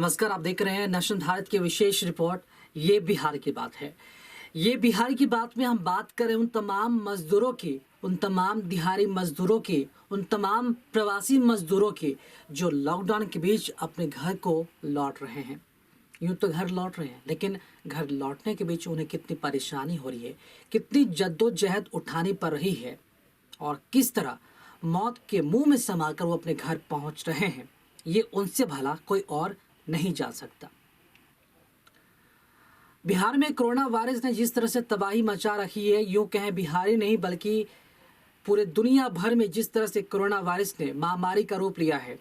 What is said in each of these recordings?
नमस्कार, आप देख रहे हैं नेशनल भारत की विशेष रिपोर्ट। ये बिहार की बात है। ये बिहार की बात में हम बात करें उन तमाम मजदूरों की, उन तमाम दिहाड़ी मजदूरों की, उन तमाम प्रवासी मजदूरों की जो लॉकडाउन के बीच अपने घर को लौट रहे हैं। यूं तो घर लौट रहे हैं, लेकिन घर लौटने के बीच उन्हें कितनी परेशानी हो रही है, कितनी जद्दोजहद उठानी पड़ रही है और किस तरह मौत के मुंह में समाकर वो अपने घर पहुंच रहे हैं, ये उनसे भला कोई और नहीं जा सकता। बिहार में कोरोना वायरस ने जिस तरह से तबाही मचा रखी है, यूं कहें बिहारी नहीं बल्कि पूरे दुनिया भर में जिस तरह से कोरोना वायरस ने महामारी का रूप लिया है,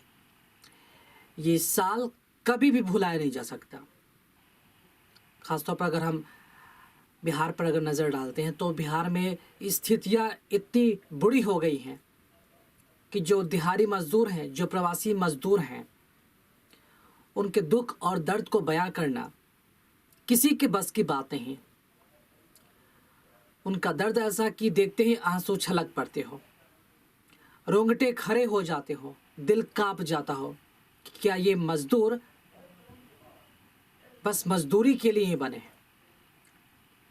ये साल कभी भी भुलाया नहीं जा सकता। खासतौर पर अगर हम बिहार पर अगर नज़र डालते हैं तो बिहार में स्थितियां इतनी बुरी हो गई हैं कि जो दिहाड़ी मजदूर हैं, जो प्रवासी मजदूर हैं, उनके दुख और दर्द को बयां करना किसी के बस की बात नहीं। उनका दर्द ऐसा कि देखते ही आंसू छलक पड़ते हो, रोंगटे खड़े हो जाते हो, दिल कांप जाता हो कि क्या ये मजदूर बस मजदूरी के लिए ही बने हैं।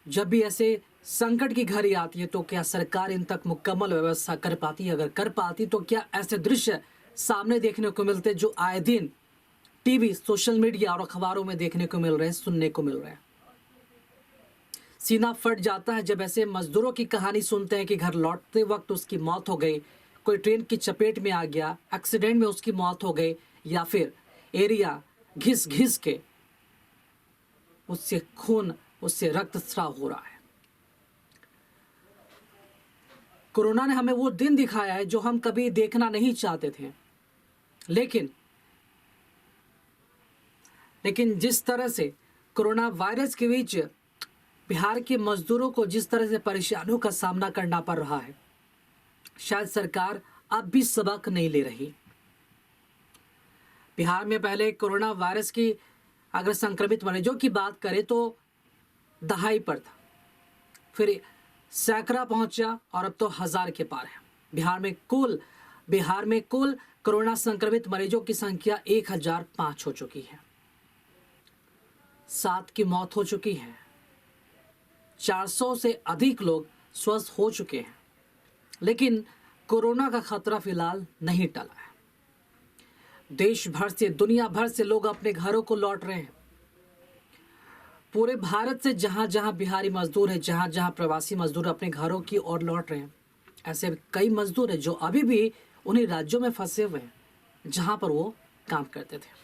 जब भी ऐसे संकट की घड़ी आती है तो क्या सरकार इन तक मुकम्मल व्यवस्था कर पाती है? अगर कर पाती तो क्या ऐसे दृश्य सामने देखने को मिलते जो आए दिन टीवी, सोशल मीडिया और अखबारों में देखने को मिल रहे हैं, सुनने को मिल रहे हैं। सीना फट जाता है जब ऐसे मजदूरों की कहानी सुनते हैं कि घर लौटते वक्त उसकी मौत हो गई, कोई ट्रेन की चपेट में आ गया, एक्सीडेंट में उसकी मौत हो गई, या फिर एरिया घिस घिस के उससे खून, उससे रक्तस्राव हो रहा है। कोरोना ने हमें वो दिन दिखाया है जो हम कभी देखना नहीं चाहते थे, लेकिन जिस तरह से कोरोना वायरस के बीच बिहार के मजदूरों को जिस तरह से परेशानियों का सामना करना पड़ रहा है, शायद सरकार अब भी सबक नहीं ले रही। बिहार में पहले कोरोना वायरस की अगर संक्रमित मरीजों की बात करें तो दहाई पर था, फिर सैकड़ा पहुंचा और अब तो 1000 के पार है। बिहार में कुल कोरोना संक्रमित मरीजों की संख्या 1005 हो चुकी है। 7 की मौत हो चुकी है। 400 से अधिक लोग स्वस्थ हो चुके हैं, लेकिन कोरोना का खतरा फिलहाल नहीं टला है। देश भर से, दुनिया भर से लोग अपने घरों को लौट रहे हैं। पूरे भारत से जहां जहां बिहारी मजदूर है, जहां जहां प्रवासी मजदूर अपने घरों की ओर लौट रहे हैं, ऐसे कई मजदूर हैं जो अभी भी उन्हीं राज्यों में फंसे हुए हैं जहां पर वो काम करते थे।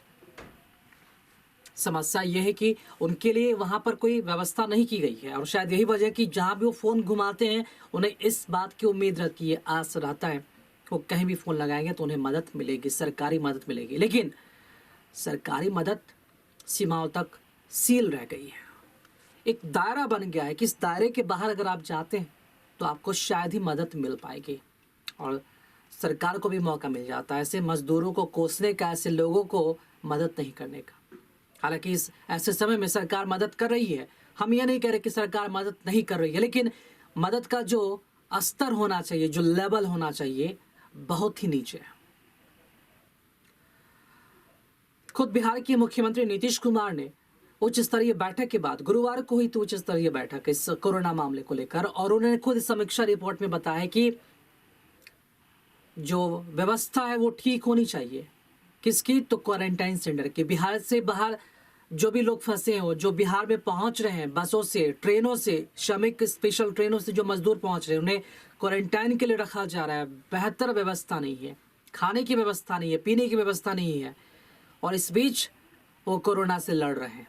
समस्या यह है कि उनके लिए वहां पर कोई व्यवस्था नहीं की गई है और शायद यही वजह कि जहां भी वो फ़ोन घुमाते हैं उन्हें इस बात की उम्मीद रहती है, आस रहता है, वो कहीं भी फ़ोन लगाएंगे तो उन्हें मदद मिलेगी, सरकारी मदद मिलेगी। लेकिन सरकारी मदद सीमाओं तक सील रह गई है। एक दायरा बन गया है कि इस दायरे के बाहर अगर आप जाते हैं तो आपको शायद ही मदद मिल पाएगी और सरकार को भी मौका मिल जाता है ऐसे मजदूरों को कोसने का, ऐसे लोगों को मदद नहीं करने का। हालांकि इस ऐसे समय में सरकार मदद कर रही है, हम ये नहीं कह रहे कि सरकार मदद नहीं कर रही है, लेकिन मदद का जो स्तर होना चाहिए, जो लेवल होना चाहिए, बहुत ही नीचे है। खुद बिहार के मुख्यमंत्री नीतीश कुमार ने उच्च स्तरीय बैठक के बाद, गुरुवार को हुई तो उच्च स्तरीय बैठक इस कोरोना मामले को लेकर, और उन्होंने खुद समीक्षा रिपोर्ट में बताया कि जो व्यवस्था है वो ठीक होनी चाहिए। किसकी? तो क्वारंटाइन सेंटर की। बिहार से बाहर जो भी लोग फंसे हो, जो बिहार में पहुंच रहे हैं बसों से, ट्रेनों से, श्रमिक स्पेशल ट्रेनों से जो मजदूर पहुंच रहे हैं, उन्हें क्वारंटाइन के लिए रखा जा रहा है। बेहतर व्यवस्था नहीं है, खाने की व्यवस्था नहीं है, पीने की व्यवस्था नहीं है, और इस बीच वो कोरोना से लड़ रहे हैं।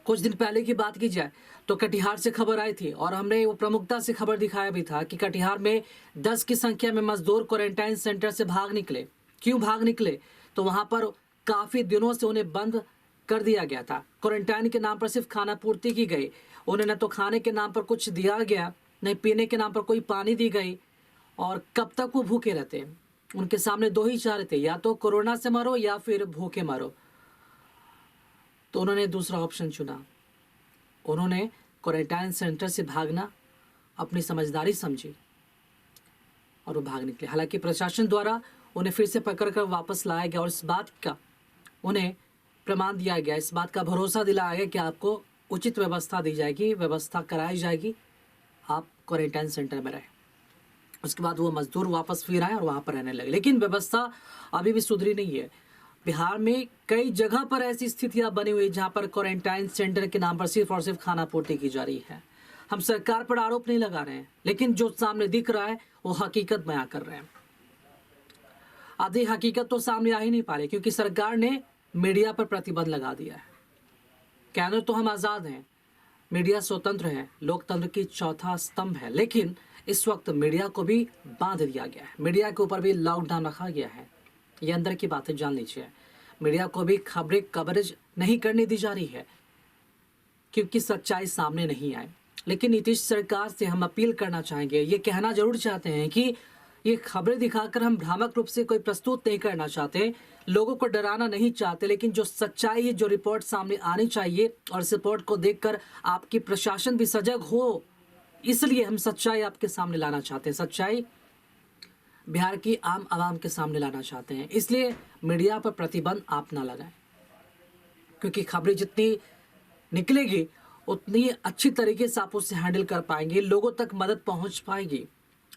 कुछ दिन पहले की बात की जाए तो कटिहार से खबर आई थी और हमने वो प्रमुखता से खबर दिखाया भी था कि कटिहार में 10 की संख्या में मजदूर क्वारंटाइन सेंटर से भाग निकले। क्यों भाग निकले? तो वहां पर काफ़ी दिनों से उन्हें बंद कर दिया गया था। क्वारंटाइन के नाम पर सिर्फ खाना पूर्ति की गई, उन्हें न तो खाने के नाम पर कुछ दिया गया, न पीने के नाम पर कोई पानी दी गई, और कब तक वो भूखे रहते हैं? उनके सामने 2 ही चारे थे, या तो कोरोना से मरो या फिर भूखे मरो। तो उन्होंने दूसरा ऑप्शन चुना। उन्होंने क्वारंटाइन सेंटर से भागना अपनी समझदारी समझी और वो भाग निकले। हालांकि प्रशासन द्वारा उन्हें फिर से पकड़कर वापस लाया गया और इस बात का उन्हें प्रमाण दिया गया, इस बात का भरोसा दिलाया गया कि आपको उचित व्यवस्था दी जाएगी, व्यवस्था कराई जाएगी, आप क्वारंटाइन सेंटर में रहें। उसके बाद वो मजदूर वापस फिर आए और वहाँ पर रहने लगे, लेकिन व्यवस्था अभी भी सुधरी नहीं है। बिहार में कई जगह पर ऐसी स्थितियां बनी हुई जहां पर क्वारंटाइन सेंटर के नाम पर सिर्फ और सिर्फ खाना पूर्ति की जा रही है। हम सरकार पर आरोप नहीं लगा रहे हैं, लेकिन जो सामने दिख रहा है वो हकीकत बयां कर रहे हैं। आधी हकीकत तो सामने आ ही नहीं पा रही, क्योंकि सरकार ने मीडिया पर प्रतिबंध लगा दिया है। कहने तो हम आज़ाद हैं, मीडिया स्वतंत्र है, लोकतंत्र की चौथा स्तंभ है, लेकिन इस वक्त मीडिया को भी बांध दिया गया है, मीडिया के ऊपर भी लॉकडाउन रखा गया है। ये अंदर की बातें जान लीजिए। मीडिया को भी खबरें कवरेज नहीं करने दी जा रही है, क्योंकि सच्चाई सामने नहीं आए। लेकिन नीतीश सरकार से हम अपील करना चाहेंगे, ये कहना जरूर चाहते हैं कि ये खबरें दिखाकर हम भ्रामक रूप से कोई प्रस्तुत नहीं करना चाहते, लोगों को डराना नहीं चाहते, लेकिन जो सच्चाई है, जो रिपोर्ट सामने आनी चाहिए, और इस रिपोर्ट को देखकर आपकी प्रशासन भी सजग हो, इसलिए हम सच्चाई आपके सामने लाना चाहते हैं। सच्चाई बिहार की आम आवाम के सामने लाना चाहते हैं, इसलिए मीडिया पर प्रतिबंध आप ना लगाएं, क्योंकि खबरें जितनी निकलेगी उतनी अच्छी तरीके से आप उससे हैंडल कर पाएंगे, लोगों तक मदद पहुंच पाएगी,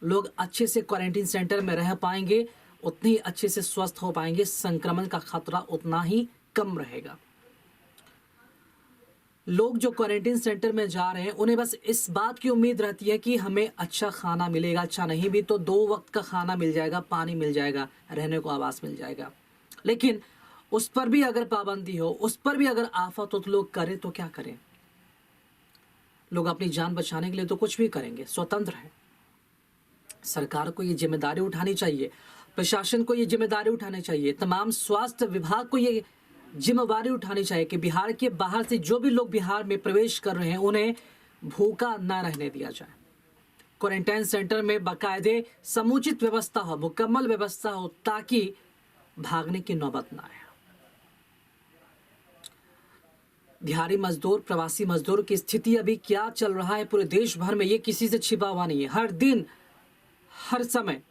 लोग अच्छे से क्वारंटीन सेंटर में रह पाएंगे, उतनी अच्छे से स्वस्थ हो पाएंगे, संक्रमण का खतरा उतना ही कम रहेगा। लोग जो क्वारंटीन सेंटर में जा रहे हैं उन्हें बस इस बात की उम्मीद रहती है कि हमें अच्छा खाना मिलेगा, अच्छा नहीं भी तो 2 वक्त का खाना मिल जाएगा, पानी मिल जाएगा, रहने को आवास मिल जाएगा। लेकिन उस पर भी अगर पाबंदी हो, उस पर भी अगर आफत हो तो लोग करें तो क्या करें? लोग अपनी जान बचाने के लिए तो कुछ भी करेंगे, स्वतंत्र है। सरकार को ये जिम्मेदारी उठानी चाहिए, प्रशासन को ये जिम्मेदारी उठानी चाहिए, तमाम स्वास्थ्य विभाग को ये जिम्मेदारी उठानी चाहिए कि बिहार के बाहर से जो भी लोग बिहार में प्रवेश कर रहे हैं उन्हें भूखा ना रहने दिया जाए। क्वारंटाइन सेंटर में बाकायदे समुचित व्यवस्था हो, मुकम्मल व्यवस्था हो, ताकि भागने की नौबत ना आए। दिहाड़ी मजदूर, प्रवासी मजदूर की स्थिति अभी क्या चल रहा है पूरे देश भर में, ये किसी से छिपा हुआ नहीं है। हर दिन, हर समय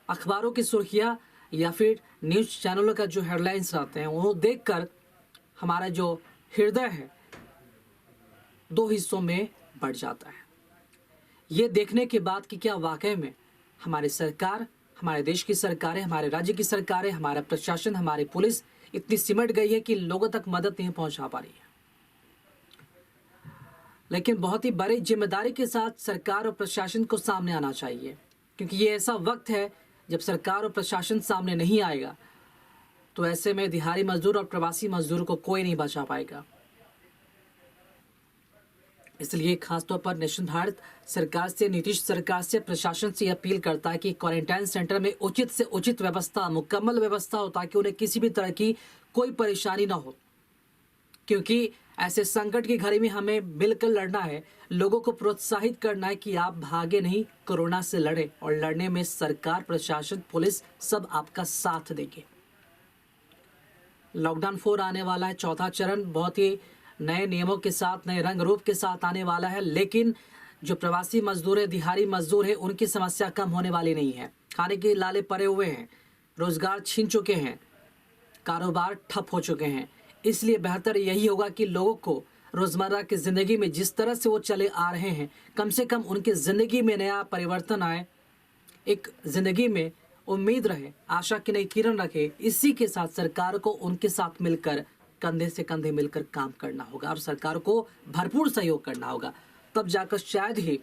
अखबारों की सुर्खियां या फिर न्यूज़ चैनलों का जो हेडलाइंस आते हैं वो देखकर हमारा जो हृदय है 2 हिस्सों में बढ़ जाता है। ये देखने के बाद कि क्या वाकई में हमारी सरकार, हमारे देश की सरकारें, हमारे राज्य की सरकारें, हमारा प्रशासन, हमारी पुलिस इतनी सिमट गई है कि लोगों तक मदद नहीं पहुंचा पा रही है। लेकिन बहुत ही बड़ी जिम्मेदारी के साथ सरकार और प्रशासन को सामने आना चाहिए, क्योंकि ये ऐसा वक्त है जब सरकार और प्रशासन सामने नहीं आएगा तो ऐसे में दिहाड़ी मजदूर और प्रवासी मजदूर को कोई नहीं बचा पाएगा। इसलिए खासतौर पर नेशन भारत सरकार से, नीतीश सरकार से, प्रशासन से अपील करता है कि क्वारंटाइन सेंटर में उचित से उचित व्यवस्था, मुकम्मल व्यवस्था हो, ताकि उन्हें किसी भी तरह की कोई परेशानी ना हो। क्योंकि ऐसे संकट की घड़ी में हमें मिलकर लड़ना है, लोगों को प्रोत्साहित करना है कि आप भागे नहीं, कोरोना से लड़े, और लड़ने में सरकार, प्रशासन, पुलिस सब आपका साथ देंगे। लॉकडाउन 4 आने वाला है, चौथा चरण बहुत ही नए नियमों के साथ, नए रंग रूप के साथ आने वाला है। लेकिन जो प्रवासी मजदूर है, दिहाड़ी मजदूर है, उनकी समस्या कम होने वाली नहीं है। खाने के लाले पड़े हुए हैं, रोजगार छीन चुके हैं, कारोबार ठप हो चुके हैं। इसलिए बेहतर यही होगा कि लोगों को रोज़मर्रा की ज़िंदगी में जिस तरह से वो चले आ रहे हैं, कम से कम उनकी ज़िंदगी में नया परिवर्तन आए, एक ज़िंदगी में उम्मीद रहे, आशा की नई किरण रखे। इसी के साथ सरकार को उनके साथ मिलकर, कंधे से कंधे मिलकर काम करना होगा और सरकार को भरपूर सहयोग करना होगा। तब जाकर शायद ही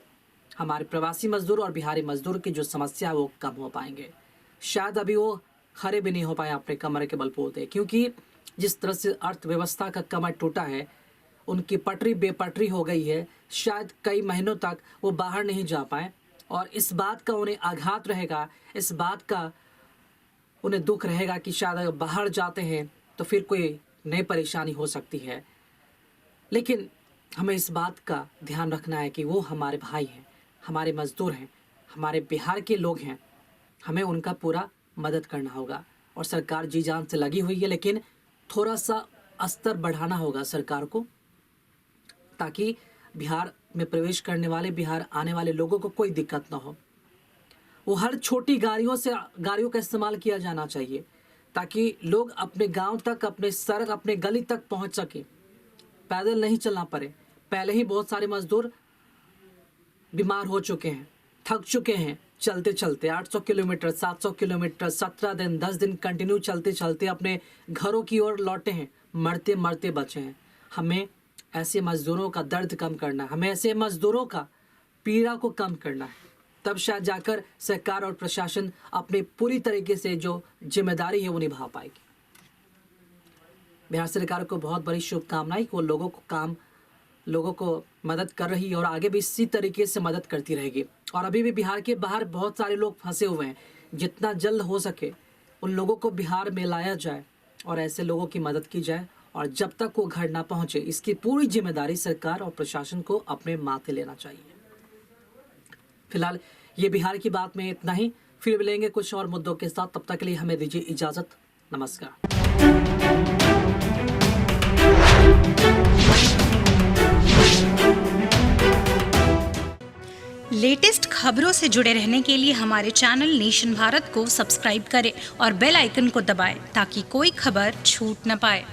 हमारे प्रवासी मजदूर और बिहारी मजदूर की जो समस्या है वो कम हो पाएंगे। शायद अभी वो खड़े भी नहीं हो पाए अपने कमर के बलबूते, क्योंकि जिस तरह से अर्थव्यवस्था का कमर टूटा है, उनकी पटरी बेपटरी हो गई है। शायद कई महीनों तक वो बाहर नहीं जा पाए और इस बात का उन्हें आघात रहेगा, इस बात का उन्हें दुख रहेगा कि शायद अगर बाहर जाते हैं तो फिर कोई नई परेशानी हो सकती है। लेकिन हमें इस बात का ध्यान रखना है कि वो हमारे भाई हैं, हमारे मजदूर हैं, हमारे बिहार के लोग हैं। हमें उनका पूरा मदद करना होगा और सरकार जी जान से लगी हुई है, लेकिन थोड़ा सा स्तर बढ़ाना होगा सरकार को, ताकि बिहार में प्रवेश करने वाले, बिहार आने वाले लोगों को कोई दिक्कत ना हो। वो हर छोटी गाड़ियों का इस्तेमाल किया जाना चाहिए, ताकि लोग अपने गांव तक, अपने सड़क, अपने गली तक पहुंच सके, पैदल नहीं चलना पड़े। पहले ही बहुत सारे मजदूर बीमार हो चुके हैं, थक चुके हैं चलते चलते 800 किलोमीटर, 700 किलोमीटर, 17 दिन, 10 दिन कंटिन्यू चलते चलते अपने घरों की ओर लौटे हैं, मरते मरते बचे हैं। हमें ऐसे मजदूरों का दर्द कम करना है, हमें ऐसे मजदूरों का पीड़ा को कम करना है। तब शायद जाकर सरकार और प्रशासन अपने पूरी तरीके से जो जिम्मेदारी है वो निभा पाएगी। बिहार सरकार को बहुत बड़ी शुभकामनाएं कि वो लोगों को मदद कर रही है और आगे भी इसी तरीके से मदद करती रहेगी। और अभी भी बिहार के बाहर बहुत सारे लोग फंसे हुए हैं, जितना जल्द हो सके उन लोगों को बिहार में लाया जाए और ऐसे लोगों की मदद की जाए। और जब तक वो घर ना पहुंचे, इसकी पूरी जिम्मेदारी सरकार और प्रशासन को अपने माथे लेना चाहिए। फिलहाल ये बिहार की बात में इतना ही, फिर मिलेंगे कुछ और मुद्दों के साथ। तब तक के लिए हमें दीजिए इजाजत। नमस्कार। लेटेस्ट खबरों से जुड़े रहने के लिए हमारे चैनल नेशन भारत को सब्सक्राइब करें और बेल आइकन को दबाएं ताकि कोई खबर छूट न पाए।